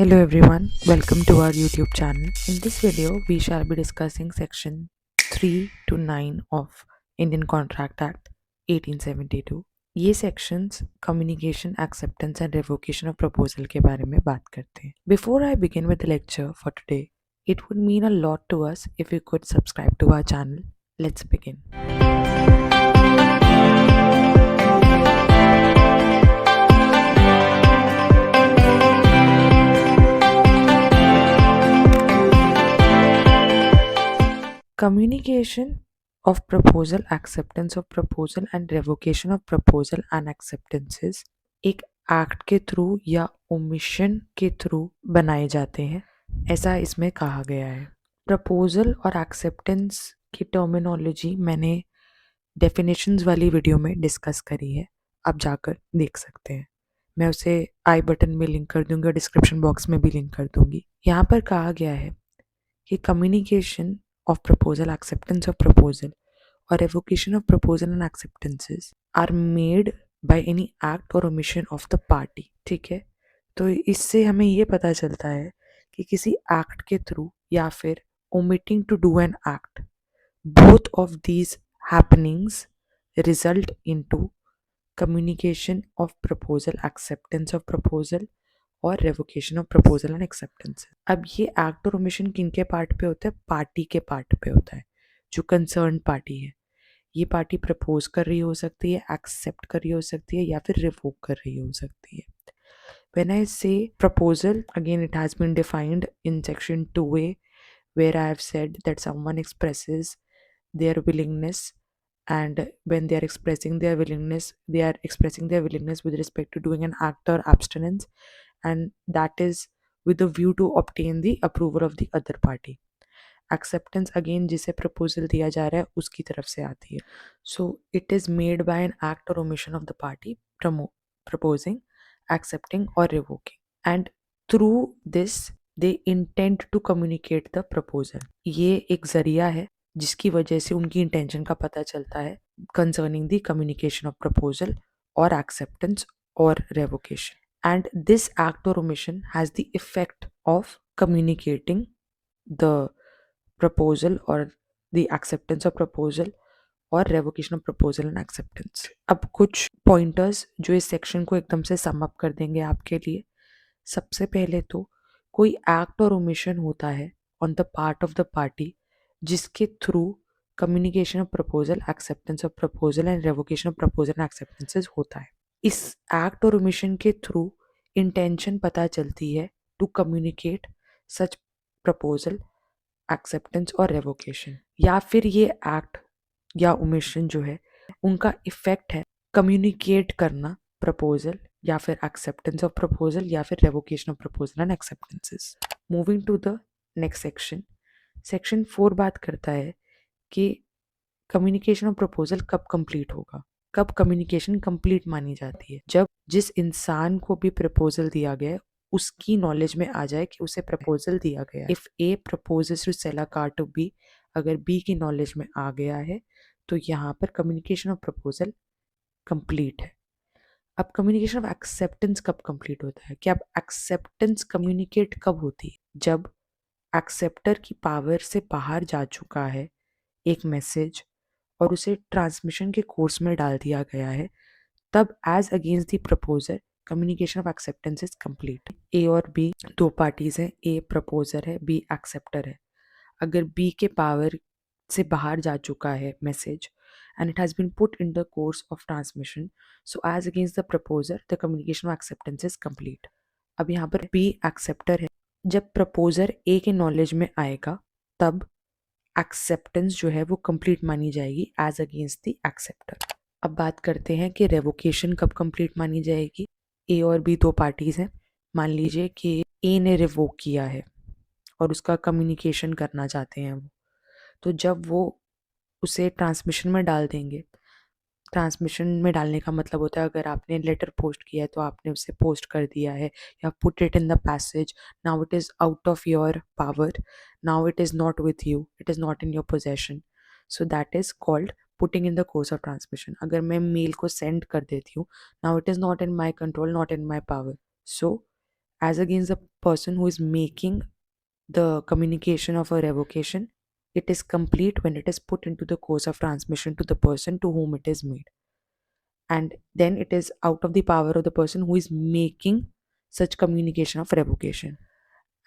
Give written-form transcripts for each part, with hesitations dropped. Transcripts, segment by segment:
Hello everyone, welcome to our YouTube channel. In this video, we shall be discussing section 3 to 9 of Indian Contract Act 1872. ये sections communication, acceptance and revocation of proposal के बारे में बात करते हैं. Before I begin with the lecture for today, it would mean a lot to us if you could subscribe to our channel. Let's begin. Communication of proposal, acceptance of proposal and revocation of proposal and acceptances एक act के through या omission के through बनाए जाते हैं, ऐसा इसमें कहा गया है. प्रपोजल और एक्सेप्टेंस की टर्मिनोलॉजी मैंने डेफिनेशंस वाली वीडियो में डिस्कस करी है, आप जाकर देख सकते हैं. मैं उसे आई बटन में लिंक कर दूंगी और डिस्क्रिप्शन बॉक्स में भी लिंक कर दूंगी. यहाँ पर कहा गया है कि communication of proposal, acceptance of proposal or revocation of proposal and acceptances are made by any act or omission of the party. ठीक है, तो इससे हमें ये पता चलता है कि किसी एक्ट के थ्रू या फिर omitting to do an act, both of these happenings result into communication of proposal, acceptance of proposal और revocation of proposal and acceptance. अब ये एक्ट और ओमिशन किन के पार्ट पे होता है? पार्टी के पार्ट पे होता है, जो कंसर्न पार्टी है. ये पार्टी प्रपोज कर रही हो सकती है, एक्सेप्ट कर रही हो सकती है या फिर रिवोक कर रही हो सकती है. When I say proposal, again it has been defined in section 2A, where I have said that someone expresses their willingness, and when they are expressing their willingness, they are expressing their willingness with respect to doing an act or abstinence, and that is with a view to obtain the approval of the other party. Acceptance again जिसे proposal दिया जा रहा है उसकी तरफ से आती है. So it is made by an act or omission of the party proposing, accepting or revoking, and through this they intend to communicate the proposal. ये एक जरिया है जिसकी वजह से उनकी इंटेंशन का पता चलता है concerning the communication of proposal or acceptance or revocation. And this act or omission has the effect of communicating the proposal or the acceptance of proposal और revocation of proposal and acceptance. अब कुछ pointers जो इस section को एकदम से sum up कर देंगे आपके लिए. सबसे पहले तो कोई act और omission होता है on the part of the party जिसके through communication of proposal, acceptance of proposal and revocation of proposal and acceptances होता है. इस एक्ट और ओमिशन के थ्रू इंटेंशन पता चलती है to communicate such proposal, acceptance और रेवोकेशन. या फिर ये एक्ट या ओमिशन जो है उनका इफेक्ट है कम्युनिकेट करना प्रपोजल या फिर एक्सेप्टेंस ऑफ प्रपोजल या फिर revocation of proposal and acceptances. Moving to the next section. Section 4 बात करता है कि कम्युनिकेशन ऑफ प्रपोजल कब कंप्लीट होगा, कब कम्युनिकेशन कंप्लीट मानी जाती है. जब जिस इंसान को भी प्रपोजल दिया गया है उसकी नॉलेज में आ जाए कि उसे प्रपोजल दिया गया है. If A proposes to sell a car to B, अगर बी की नॉलेज में आ गया है तो यहाँ पर कम्युनिकेशन ऑफ प्रपोजल कंप्लीट है. अब कम्युनिकेशन ऑफ एक्सेप्टेंस कब कंप्लीट होता है? कि अब एक्सेप्टेंस कम्युनिकेट कब होती है? जब एक्सेप्टर की पावर से बाहर जा चुका है एक मैसेज और उसे ट्रांसमिशन के कोर्स में डाल दिया गया है, तब as against the proposer communication of acceptance is complete. A और बी दो पार्टीज हैं, ए प्रपोजर है, बी एक्सेप्टर है. अगर बी के पावर से बाहर जा चुका है message and it has been put in the course of transmission, so as against the proposer the communication of acceptance is complete. अब यहाँ पर बी एक्सेप्टर है. जब प्रपोजर ए के नॉलेज में आएगा तब एक्सेप्टेंस जो है वो कंप्लीट मानी जाएगी एज अगेंस्ट द एक्सेप्टर. अब बात करते हैं कि रेवोकेशन कब कंप्लीट मानी जाएगी. ए और बी दो पार्टीज हैं. मान लीजिए कि ए ने रिवोक किया है और उसका कम्युनिकेशन करना चाहते हैं वो, तो जब वो उसे ट्रांसमिशन में डाल देंगे, ट्रांसमिशन में डालने का मतलब होता है अगर आपने लेटर पोस्ट किया है तो आपने उसे पोस्ट कर दिया है या put it in the passage. Now it is out of your power, now it is not with you, it is not in your possession, so that is called putting in the course of transmission. अगर मैं mail को send कर देती हूँ, now it is not in my control, not in my power, so as against the person who is making the communication of a revocation, it is complete when it is put into the course of transmission to the person to whom it is made, and then it is out of the power of the person who is making such communication of revocation.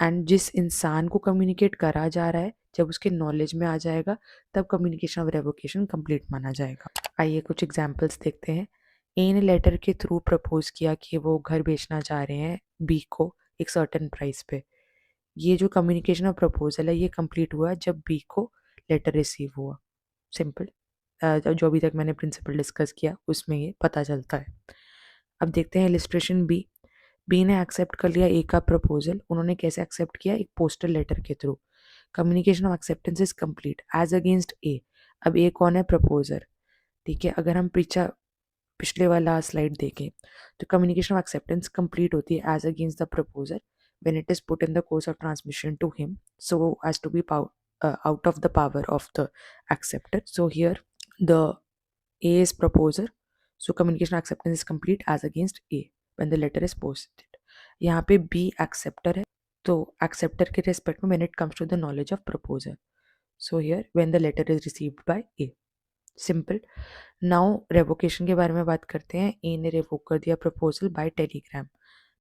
And जिस इंसान को communicate करा जा रहा है, जब उसके knowledge में आ जाएगा तब कम्युनिकेशन ऑफ रेवोकेशन कंप्लीट माना जाएगा। आइए कुछ एग्जांपल्स देखते हैं। ए ने लेटर के थ्रू प्रपोज किया कि वो घर बेचना चाह रहे हैं बी को एक सर्टेन प्राइस पे। ये जो कम्युनिकेशन ऑफ प्रपोजल है ये कंप्लीट हुआ जब बी को लेटर रिसीव हुआ। सिंपल, जो अभी तक मैंने प्रिंसिपल डिस्कस किया उसमें ये पता चलता है। अब देखते हैं इलिस्ट्रेशन बी। बी ने एक्सेप्ट कर लिया ए का प्रपोजल। उन्होंने कैसे एक्सेप्ट किया? एक पोस्टल लेटर के through. Communication of acceptance is complete as against A. अब ए कौन है? प्रपोजर। ठीक है, अगर हम पिछले वाला स्लाइड देखें तो कम्युनिकेशन ऑफ एक्सेप्टेंस कंप्लीट होती है as against the proposer when it is put in the course of transmission to him so as to be out of the power of the acceptor. So here the A is proposer, so communication acceptance is complete as against A when the letter is posted. यहाँ पे B acceptor है, तो acceptor के respect में when it comes to the knowledge of proposer, so here when the letter is received by A. Simple. Now revocation के बारे में बात करते हैं। ए ने रेवोक कर दिया proposal by telegram.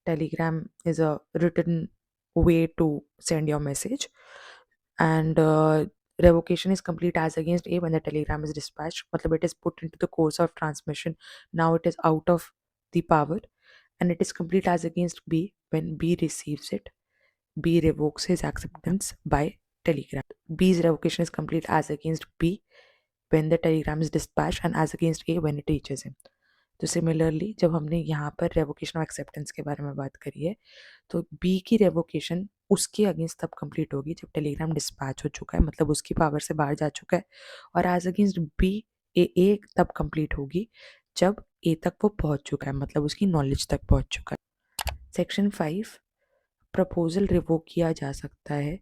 Telegram is a written way to send your message and revocation is complete as against A when the telegram is dispatched, मतलब it is put into the course of transmission, now it is out of the power, and it is complete as against B when B receives it. B revokes his acceptance by telegram. B's revocation is complete as against B when the telegram is dispatched and as against A when it reaches him. तो similarly जब हमने यहाँ पर revocation of acceptance के बारे में बात करी है तो बी की रेवोकेशन उसके अगेंस्ट तब कंप्लीट होगी जब टेलीग्राम डिस्पैच हो चुका है, मतलब उसकी पावर से बाहर जा चुका है, और एज अगेंस्ट बी ए तब कंप्लीट होगी जब ए तक वो पहुंच चुका है, मतलब उसकी नॉलेज तक पहुंच चुका है। सेक्शन 5, प्रपोजल रिवोक किया जा सकता है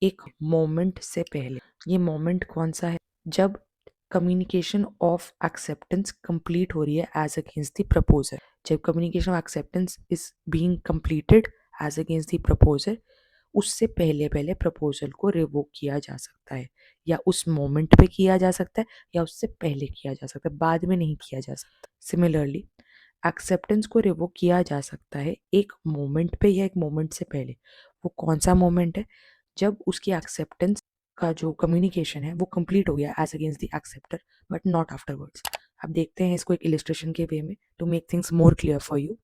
एक मोमेंट से पहले। ये मोमेंट कौन सा है? जब कम्युनिकेशन ऑफ एक्सेप्टेंस कंप्लीट हो रही है एज अगेंस्ट द प्रपोजर। जब communication of acceptance is being completed as against the proposer, उससे पहले पहले प्रपोजल को रिवोक किया जा सकता है, या उस मोमेंट पे किया जा सकता है या उससे पहले किया जा सकता है, बाद में नहीं किया जा सकता। सिमिलरली एक्सेप्टेंस को रिवोक किया जा सकता है एक मोमेंट पे या एक मोमेंट से पहले। वो कौन सा मोमेंट है? जब उसकी एक्सेप्टेंस का जो कम्युनिकेशन है वो कंप्लीट हो गया as against the acceptor but not afterwards. अब देखते हैं इसको एक इलिस्ट्रेशन के वे में to make things more clear for you.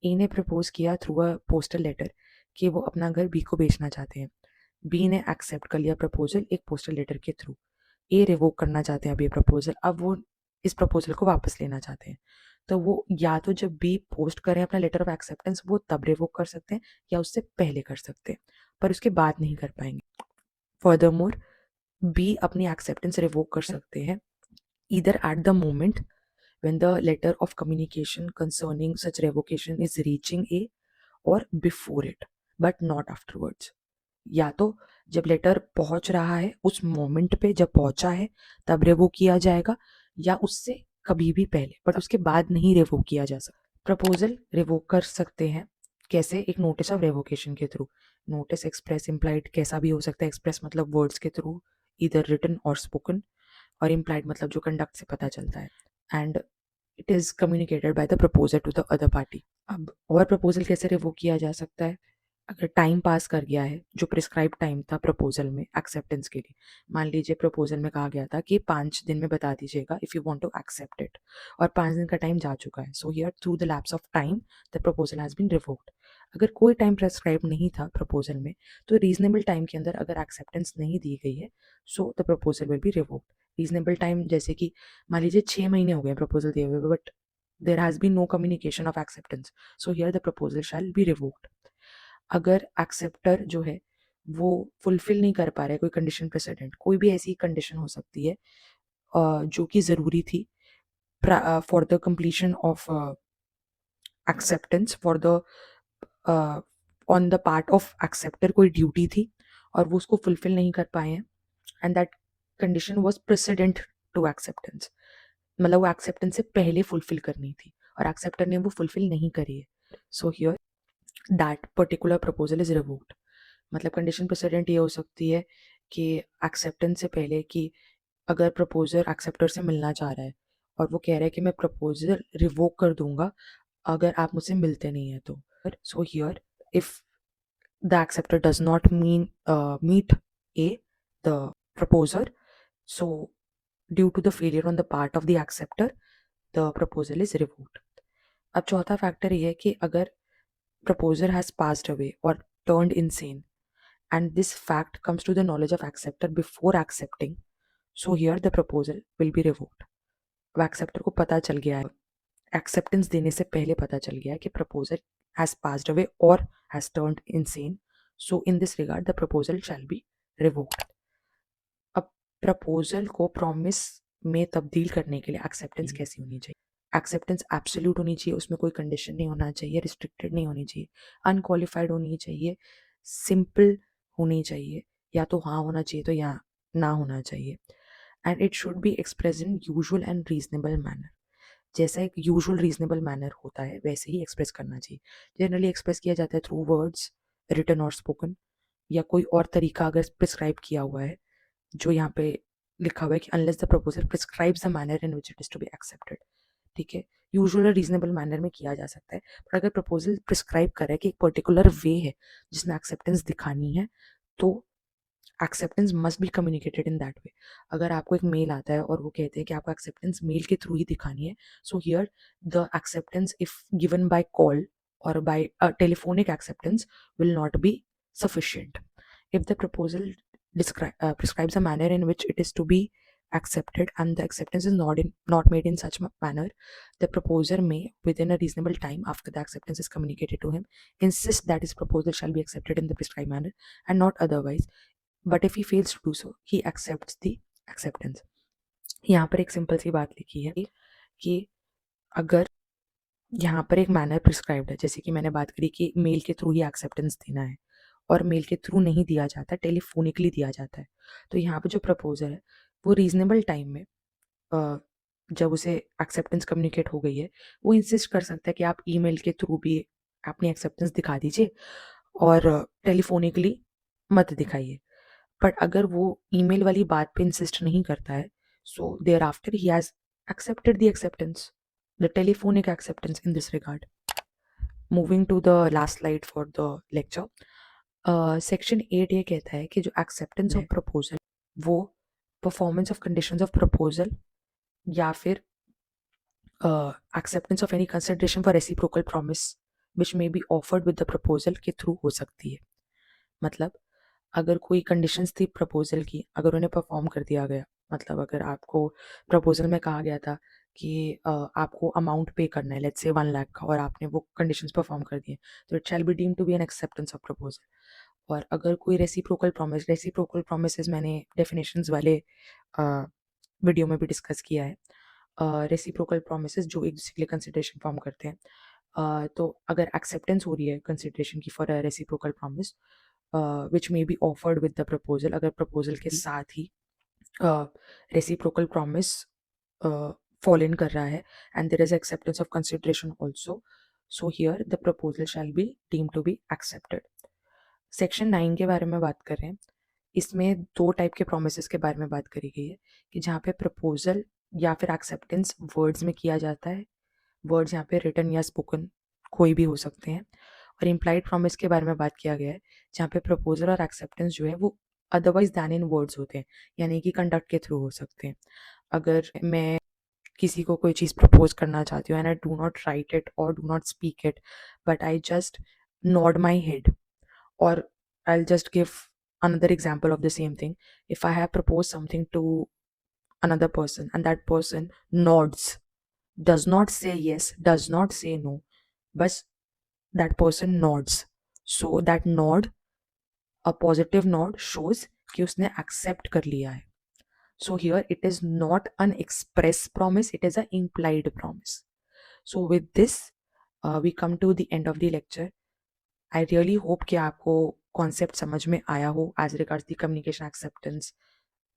A ने प्रपोज किया थ्रू अ पोस्टल लेटर कि वो अपना घर बी को बेचना चाहते हैं। बी ने एक्सेप्ट कर लिया प्रपोजल एक पोस्टल लेटर के थ्रू। ए रिवोक करना चाहते हैं अब ये प्रपोजल, अब वो इस प्रपोजल को वापस लेना चाहते हैं। तो वो या तो जब बी पोस्ट करें अपना लेटर ऑफ एक्सेप्टेंस वो तब रिवोक कर सकते हैं या उससे पहले कर सकते हैं, पर उसके बाद नहीं कर पाएंगे। फर्दरमोर बी अपनी एक्सेप्टेंस रिवोक कर सकते हैं either at the moment when the letter of communication concerning such revocation is reaching A or before it but not afterwards। या तो जब लेटर पहुंच रहा है उस मोमेंट पे जब पहुंचा है तब रिवोक किया जाएगा, या उससे कभी भी पहले बट उसके बाद नहीं रिवोक किया जा सकता। प्रपोजल रिवोक कर सकते हैं कैसे? एक नोटिस ऑफ रेवोकेशन के थ्रू। नोटिस एक्सप्रेस इम्प्लाइड कैसा भी हो सकता है। एक्सप्रेस मतलब वर्ड्स के थ्रू, इधर रिटन और स्पोकन, और इम्प्लाइड मतलब जो कंडक्ट से पता चलता है। And it is communicated by the proposer to the other party. अब और प्रपोजल कैसे रिवोक किया जा सकता है? अगर टाइम पास कर गया है जो प्रिस्क्राइब टाइम था प्रपोजल में एक्सेप्टेंस के लिए, मान लीजिए प्रपोजल में कहा गया था कि 5 दिन में बता दीजिएगा if you want to accept it, और 5 दिन का टाइम जा चुका है, so here through the lapse of time the proposal has been revoked. अगर कोई टाइम प्रिस्क्राइब नहीं था प्रपोजल में तो रीजनेबल टाइम के अंदर अगर एक्सेप्टेंस नहीं दी गई है so the proposal will be revoked. Reasonable time जैसे कि मान लीजिए 6 महीने हो गए प्रपोजल दिए हुए but there has been no communication of acceptance, so here the proposal shall be revoked. अगर एक्सेप्टर जो है वो फुलफिल नहीं कर पा रहा है कोई कंडीशन प्रेसिडेंट, कोई भी ऐसी कंडीशन हो सकती है जो कि ज़रूरी थी for the completion of acceptance, for the on the part of acceptor कोई ड्यूटी थी और वो उसको फुलफिल नहीं कर पाए हैं, and that condition was precedent to acceptance, मतलब वो एक्सेप्टेंस से पहले फुलफिल करनी थी और एक्सेप्टर ने वो फुलफिल नहीं करी है। So here that particular proposal is revoked. मतलब कंडीशन प्रेसिडेंट ये हो सकती है कि एक्सेप्टेंस से पहले कि अगर प्रपोजर एक्सेप्टर से मिलना चाह रहा है और वो कह रहा है कि मैं प्रपोजल रिवोक कर दूंगा अगर आप मुझसे मिलते नहीं है तो। So here if the acceptor does not meet a the proposer, so due to the failure on the part of the acceptor the proposal is revoked. अब चौथा फैक्टर ये है कि अगर proposer has passed away or turned insane and this fact comes to the knowledge of acceptor before accepting, so here the proposal will be revoked. अब acceptor को पता चल गया है, एक्सेप्टेंस देने से पहले पता चल गया है कि प्रपोजल हैज पास्ड अवे और has turned insane, so in this regard the proposal shall be revoked. अब प्रपोजल को प्रॉमिस में तब्दील करने के लिए एक्सेप्टेंस कैसी होनी चाहिए? एक्सेप्टेंस एब्सोल्यूट होनी चाहिए, उसमें कोई कंडीशन नहीं होना चाहिए, रिस्ट्रिक्टेड नहीं होनी चाहिए, अनक्वालिफाइड होनी चाहिए, सिंपल होनी चाहिए, या तो हाँ होना चाहिए तो या ना होना चाहिए, and it should be express in usual and reasonable manner. जैसा एक यूजुअल रीजनेबल मैनर होता है वैसे ही एक्सप्रेस करना चाहिए। जनरली एक्सप्रेस किया जाता है थ्रू वर्ड्स, रिटन और स्पोकन, या कोई और तरीका अगर प्रिस्क्राइब किया हुआ है जो यहाँ पे लिखा हुआ है कि unless the proposal prescribes the manner in which it is to be accepted. ठीक है, यूजुअल रीजनेबल मैनर में किया जा सकता है, पर अगर प्रपोजल प्रिस्क्राइब कर रहा है कि एक पर्टिकुलर वे है जिसमें एक्सेप्टेंस दिखानी है तो acceptance must be communicated in that way. अगर आपको एक मेल आता है और वो कहते हैं कि आपको एक्सेप्टेंस मेल के थ्रू ही दिखानी है, so here the acceptance if given by call और by telephonic acceptance will not be sufficient. If the proposal prescribes a manner in which it is to be accepted and the acceptance is not made in such manner, the proposer may, within a reasonable time after the acceptance is communicated to him, insist that his proposal shall be accepted in the prescribed manner and not otherwise. But if he fails to do so, he accepts the acceptance. यहाँ पर एक simple सी बात लिखी है कि अगर यहाँ पर एक मैनर प्रिस्क्राइब्ड है, जैसे कि मैंने बात करी कि मेल के थ्रू ही एक्सेप्टेंस देना है और मेल के थ्रू नहीं दिया जाता, टेलीफोनिकली दिया जाता है, तो यहाँ पे जो प्रपोजर है वो रीजनेबल टाइम में जब उसे एक्सेप्टेंस कम्युनिकेट हो गई है वो इंसिस्ट कर सकता है कि आप ईमेल के थ्रू भी अपनी एक्सेप्टेंस दिखा दीजिए और टेलीफोनिकली मत दिखाइए। बट अगर वो ईमेल वाली बात पे इंसिस्ट नहीं करता है, so thereafter he has accepted the acceptance, the telephonic acceptance in this regard. Moving to the last slide for the lecture. Section 8 ये कहता है कि जो एक्सेप्टेंस ऑफ प्रपोजल वो performance of conditions of proposal या फिर acceptance of any consideration for reciprocal promise which may be offered with the proposal के through हो सकती है। मतलब अगर कोई कंडीशंस थी प्रपोजल की, अगर उन्हें परफॉर्म कर दिया गया, मतलब अगर आपको प्रपोजल में कहा गया था कि आपको अमाउंट पे करना है, लेट्स से 1 लाख का, और आपने वो कंडीशंस परफॉर्म कर दिए, तो it shall be deemed to be an acceptance of proposal. और अगर कोई रेसिप्रोकल प्रोमिसेस मैंने डेफिनेशंस वाले वीडियो में भी डिस्कस किया है, रेसिप्रोकल प्रोमिसेस जो एक दूसरे के लिए कंसिडरेशन फॉर्म करते हैं, तो अगर एक्सेप्टेंस हो रही है कंसिडरेशन की for a reciprocal promise which may be offered with the proposal, अगर प्रपोजल के साथ ही रेसिप्रोकल प्रॉमिस फॉल इन कर रहा है and there is acceptance of consideration also, so here the proposal shall be deemed to be accepted. Section 9 के बारे में बात कर रहे हैं, इसमें 2 टाइप के प्रोमिसेस के बारे में बात करी गई है कि जहाँ पे प्रपोजल या फिर एक्सेप्टेंस वर्ड्स में किया जाता है, वर्ड्स यहाँ पे रिटन या स्पोकन कोई भी हो सकते हैं, और इम्प्लाइड प्रॉमिस के बारे में बात किया गया है जहाँ पे प्रपोजल और एक्सेप्टेंस जो है वो अदरवाइज दैन इन वर्ड्स होते हैं, यानी कि कंडक्ट के थ्रू हो सकते हैं। अगर मैं किसी को कोई चीज़ प्रपोज करना चाहती हूँ and I do not write it और do not speak it, but I just nod my head, or I'll just give another example of the same thing. If I have proposed something to another person and that person nods, does not say yes, does not say no, but that person nods. So that nod, a positive nod shows कि उसने accept कर लिया है. So here it is not an express promise, it is an implied promise. So with this, we come to the end of the lecture. I really hope कि आपको concept समझ में आया हो as regards the communication acceptance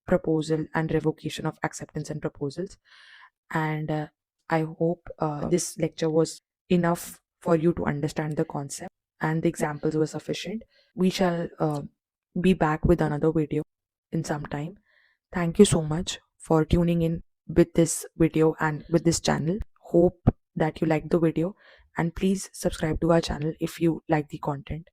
proposal and revocation of acceptance and proposals, and I hope this lecture was enough for you to understand the concept. and the examples were sufficient. We shall be back with another video in some time. Thank you so much for tuning in with this video and with this channel. Hope that you liked the video, and please subscribe to our channel if you like the content.